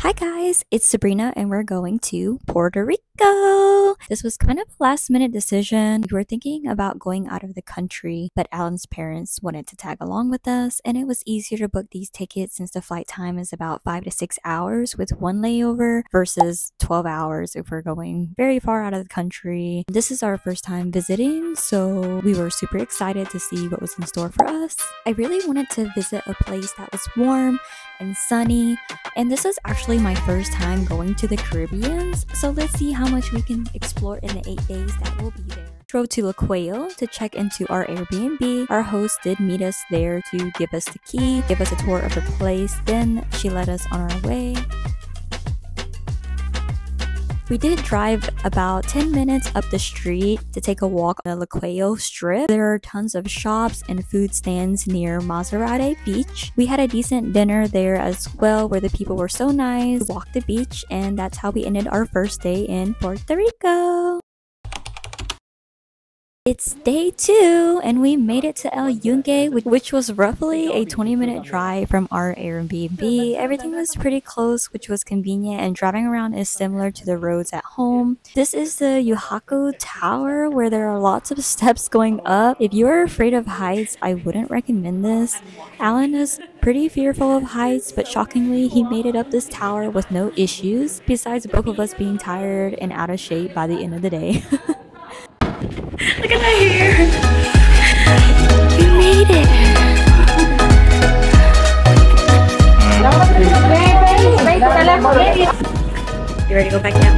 Hi guys, it's Sabrina and we're going to Puerto Rico. This was kind of a last minute decision. We were thinking about going out of the country, but Alan's parents wanted to tag along with us and it was easier to book these tickets since the flight time is about 5 to 6 hours with one layover versus 12 hours if we're going very far out of the country. This is our first time visiting, so we were super excited to see what was in store for us. I really wanted to visit a place that was warm and sunny, and this was actually my first time going to the Caribbean, so let's see how much we can explore in the 8 days that we'll be there. Drove to Luquillo to check into our Airbnb. Our host did meet us there to give us the key, give us a tour of the place, then she led us on our way. We did drive about 10 minutes up the street to take a walk on the Luquillo strip. There are tons of shops and food stands near Maserati Beach. We had a decent dinner there as well where the people were so nice. We walked the beach and that's how we ended our first day in Puerto Rico. It's day 2 and we made it to Yunque, which was roughly a 20-minute drive from our Airbnb. Everything was pretty close, which was convenient, and driving around is similar to the roads at home. This is the Yohaku Tower where there are lots of steps going up. If you are afraid of heights, I wouldn't recommend this. Alan is pretty fearful of heights, but shockingly he made it up this tower with no issues, besides both of us being tired and out of shape by the end of the day. Look at my hair! We made it! You ready to go back down?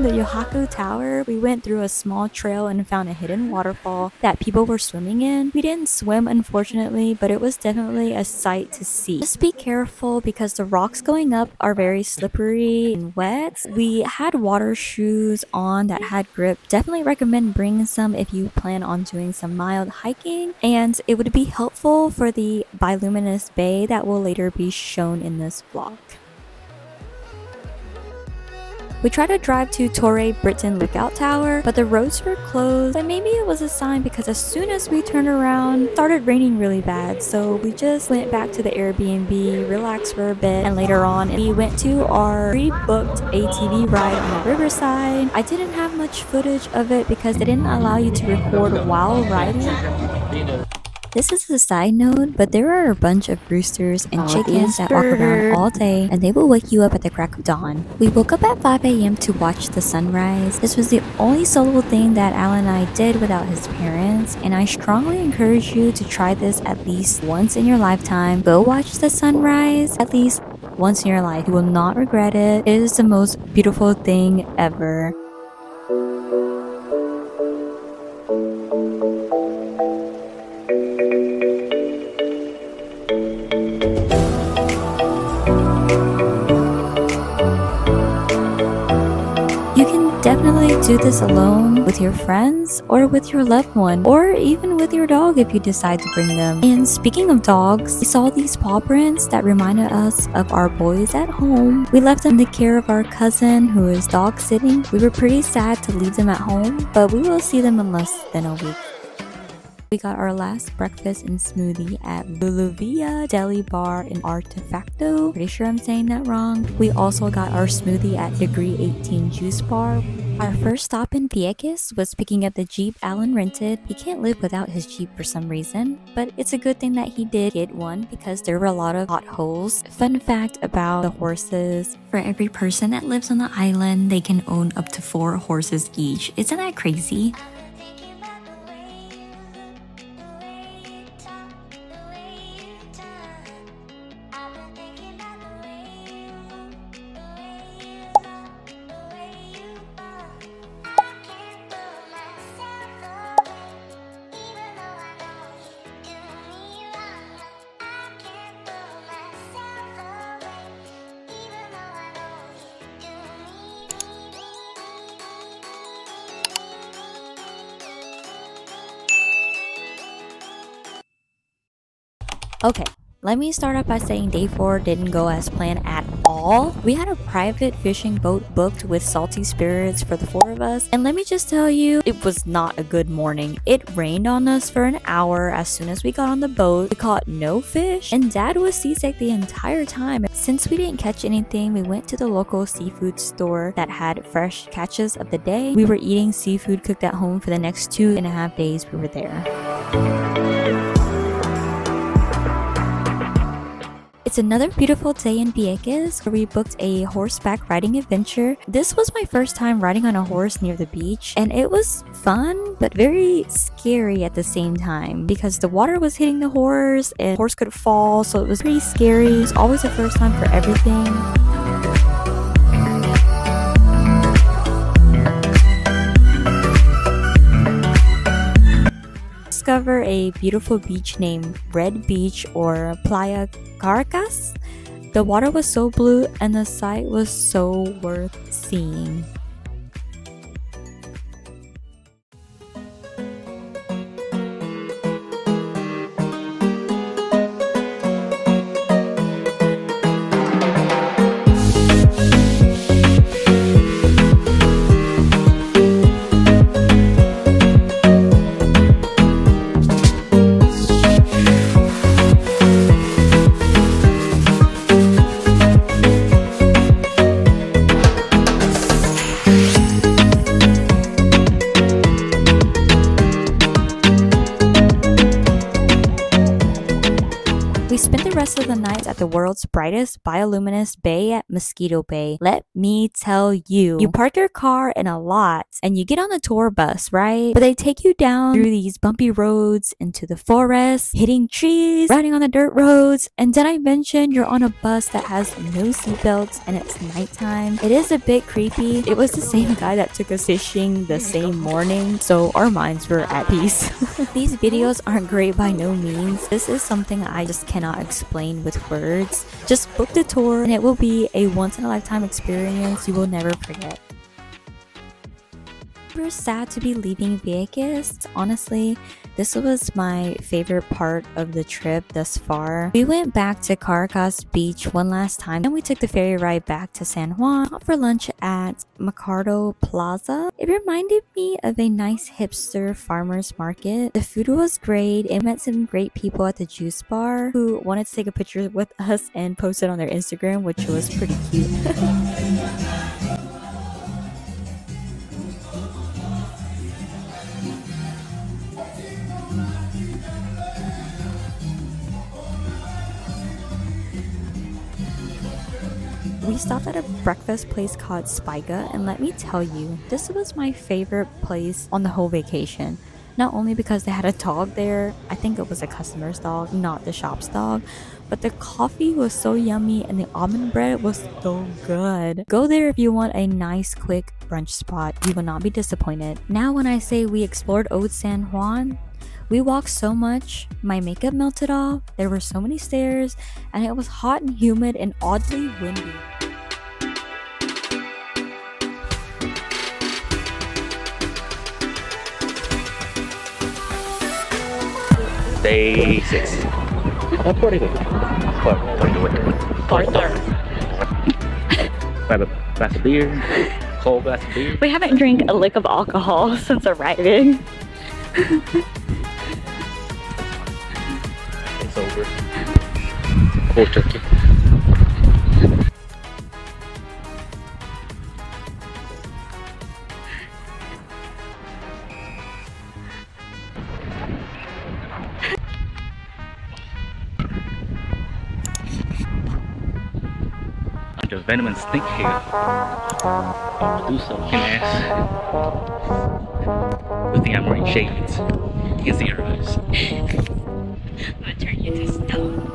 Yohaku Tower, we went through a small trail and found a hidden waterfall that people were swimming in. We didn't swim, unfortunately, but it was definitely a sight to see. Just be careful because the rocks going up are very slippery and wet. We had water shoes on that had grip. Definitely recommend bringing some if you plan on doing some mild hiking, and it would be helpful for the bioluminescent bay that will later be shown in this vlog. We tried to drive to Torre Britain Lookout Tower, but the roads were closed. But maybe it was a sign because as soon as we turned around, it started raining really bad. So we just went back to the Airbnb, relaxed for a bit, and later on we went to our pre-booked ATV ride on the riverside. I didn't have much footage of it because they didn't allow you to record while riding. This is a side note, but there are a bunch of roosters and chickens that walk around all day and they will wake you up at the crack of dawn. We woke up at 5 AM to watch the sunrise. This was the only solo thing that Alan and I did without his parents, and I strongly encourage you to try this at least once in your lifetime. Go watch the sunrise at least once in your life. You will not regret it. It is the most beautiful thing ever. Definitely do this alone, with your friends, or with your loved one, or even with your dog if you decide to bring them. And speaking of dogs, we saw these paw prints that reminded us of our boys at home. We left them in the care of our cousin who is dog sitting. We were pretty sad to leave them at home, but we will see them in less than a week. We got our last breakfast and smoothie at Luquillo Deli Bar and Artefacto. Pretty sure I'm saying that wrong. We also got our smoothie at Degree 18 Juice Bar. Our first stop in Vieques was picking up the Jeep Alan rented. He can't live without his Jeep for some reason, but it's a good thing that he did get one because there were a lot of potholes. Fun fact about the horses: for every person that lives on the island, they can own up to 4 horses each. Isn't that crazy? Okay, let me start off by saying day 4 didn't go as planned at all. We had a private fishing boat booked with salty spirits for the 4 of us, and let me just tell you, it was not a good morning. It rained on us for an hour as soon as we got on the boat. We caught no fish, and Dad was seasick the entire time. Since we didn't catch anything, we went to the local seafood store that had fresh catches of the day. We were eating seafood cooked at home for the next 2.5 days we were there. It's another beautiful day in Vieques where we booked a horseback riding adventure. This was my first time riding on a horse near the beach, and it was fun but very scary at the same time because the water was hitting the horse and the horse could fall, so it was pretty scary. It's always a first time for everything. Discover a beautiful beach named Red Beach or Playa Caracas. The water was so blue and the sight was so worth seeing. We spent the rest of the night at the world's brightest bioluminescent bay at Mosquito Bay. Let me tell you, you park your car in a lot and you get on the tour bus, right? But they take you down through these bumpy roads into the forest, hitting trees, riding on the dirt roads, and did I mention you're on a bus that has no seatbelts and it's nighttime? It is a bit creepy. It was the same guy that took us fishing the same morning, so our minds were at peace. These videos aren't great by no means. This is something I just cannot explain with words. Just book the tour and it will be a once-in-a-lifetime experience you will never forget. We're sad to be leaving Vieques. Honestly, this was my favorite part of the trip thus far. We went back to Caracas Beach one last time, and we took the ferry ride back to San Juan for lunch at Mercado Plaza. It reminded me of a nice hipster farmer's market. The food was great, and met some great people at the juice bar who wanted to take a picture with us and post it on their Instagram, which was pretty cute. We stopped at a breakfast place called Spiga, and let me tell you, this was my favorite place on the whole vacation. Not only because they had a dog there, I think it was a customer's dog, not the shop's dog, but the coffee was so yummy and the almond bread was so good. Go there if you want a nice quick brunch spot. You will not be disappointed. Now when I say we explored Old San Juan, we walked so much, my makeup melted off, there were so many stairs, and it was hot and humid and oddly windy. Day 6. Puerto Rico. Grab a glass of beer, cold glass of beer. We haven't drank a lick of alcohol since arriving. It's over. Cold turkey. Under venom and stink here. Medusa looking ass. Good thing I'm wearing shades. You can see her eyes. I'm gonna turn you to stone.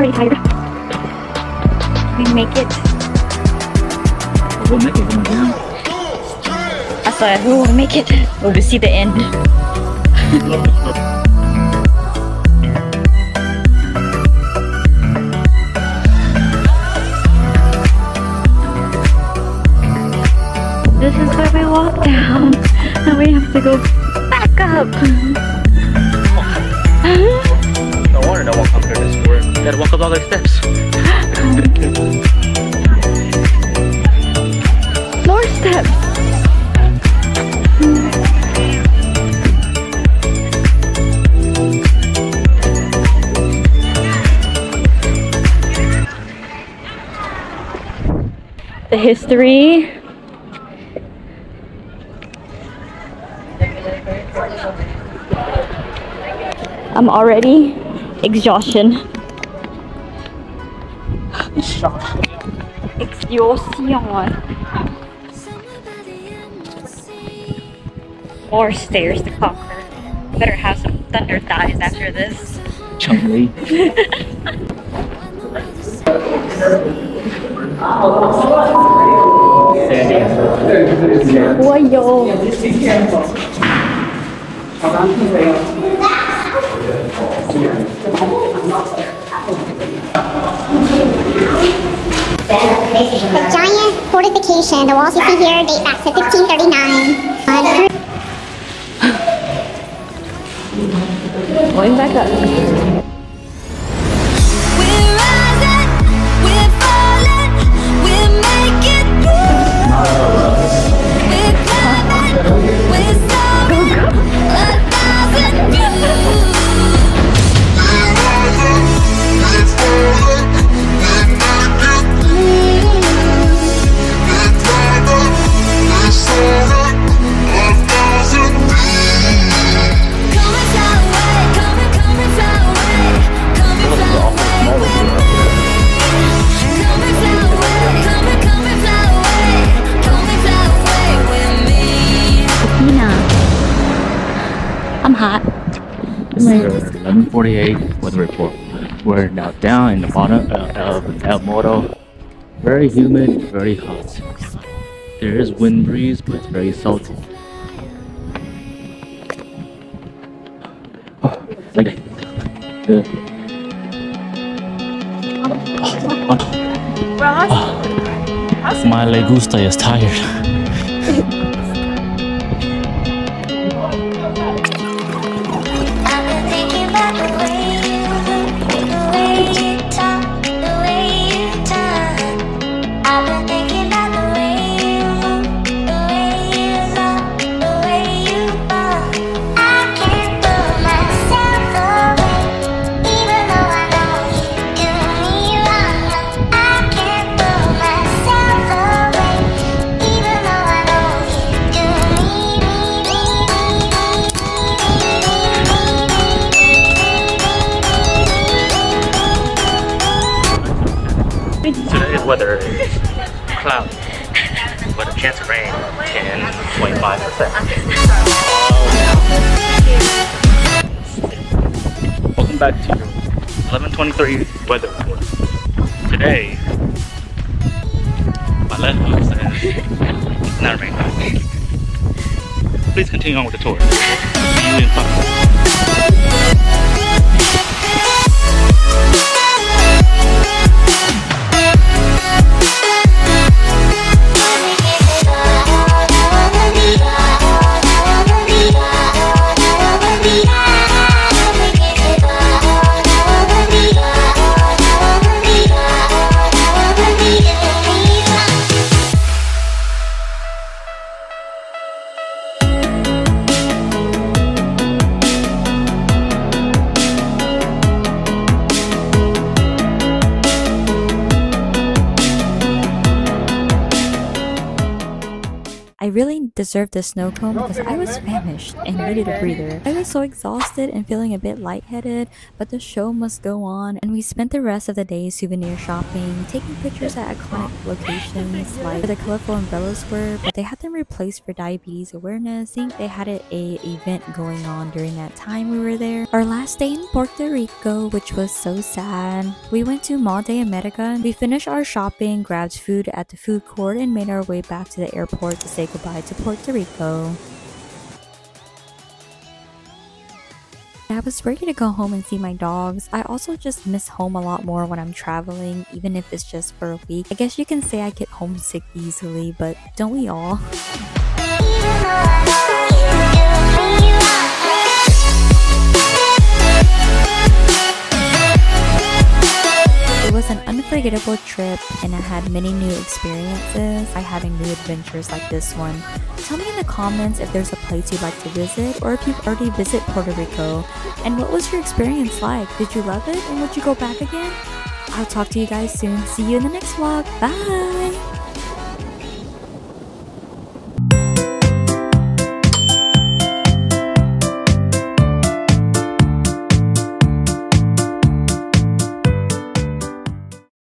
already tired. We make it. We'll make it going down. I said, we will make it. We'll just see the end. This is where we walk down, and we have to go back up. No wonder no one comes here this tour. You gotta walk up all those steps. More steps. The history. I'm already exhaustion. Exhaustion. More stairs to conquer. Better have some thunder thighs after this. Chumley. Wayo. The giant fortification, the walls you see here date back to 1539. Going back up. We're rising, we're falling, we're making moves. We're climbing, we're soaring, 1,000 views. We're rising, we're falling, we're making moves. We're climbing, we're soaring, 1,000 views. Coming fly away, coming fly away, coming fly away with me. Coming fly away, coming fly away, coming fly away with me. I'm hot. This is our 11:48 weather report. We're now down in the bottom of El Morro. Very humid, very hot. There is wind breeze, but it's very salty. Oh, like that. Good. My legusta is tired. I've been thinking about the way you look, the way you talk, the way you turn. I've been thinking about the way you move, the way you love, the way you burn. I can't pull myself away, even though I know you do me wrong. I can't pull myself away, even though I know you do me. Today's weather is cloudy, with a chance of rain 10.5%. Welcome back to your 11:23 weather report. Today, my left hook says it's not raining. Please continue on with the tour. See you in 5 minutes. really deserved the snow cone because I was famished and needed a breather. I was so exhausted and feeling a bit lightheaded, but the show must go on, and we spent the rest of the day souvenir shopping, taking pictures at iconic locations like where the colorful umbrellas were, but they had them replaced for diabetes awareness. I think they had a event going on during that time we were there. Our last day in Puerto Rico, which was so sad. We went to Mall de America. We finished our shopping, grabbed food at the food court, and made our way back to the airport to say goodbye to Puerto Rico. I was ready to go home and see my dogs. I also just miss home a lot more when I'm traveling, even if it's just for a week. I guess you can say I get homesick easily, but don't we all? It was an unforgettable trip, and I had many new experiences by having new adventures like this one. Tell me in the comments if there's a place you'd like to visit, or if you've already visited Puerto Rico, and what was your experience like? Did you love it, and would you go back again? I'll talk to you guys soon. See you in the next vlog. Bye!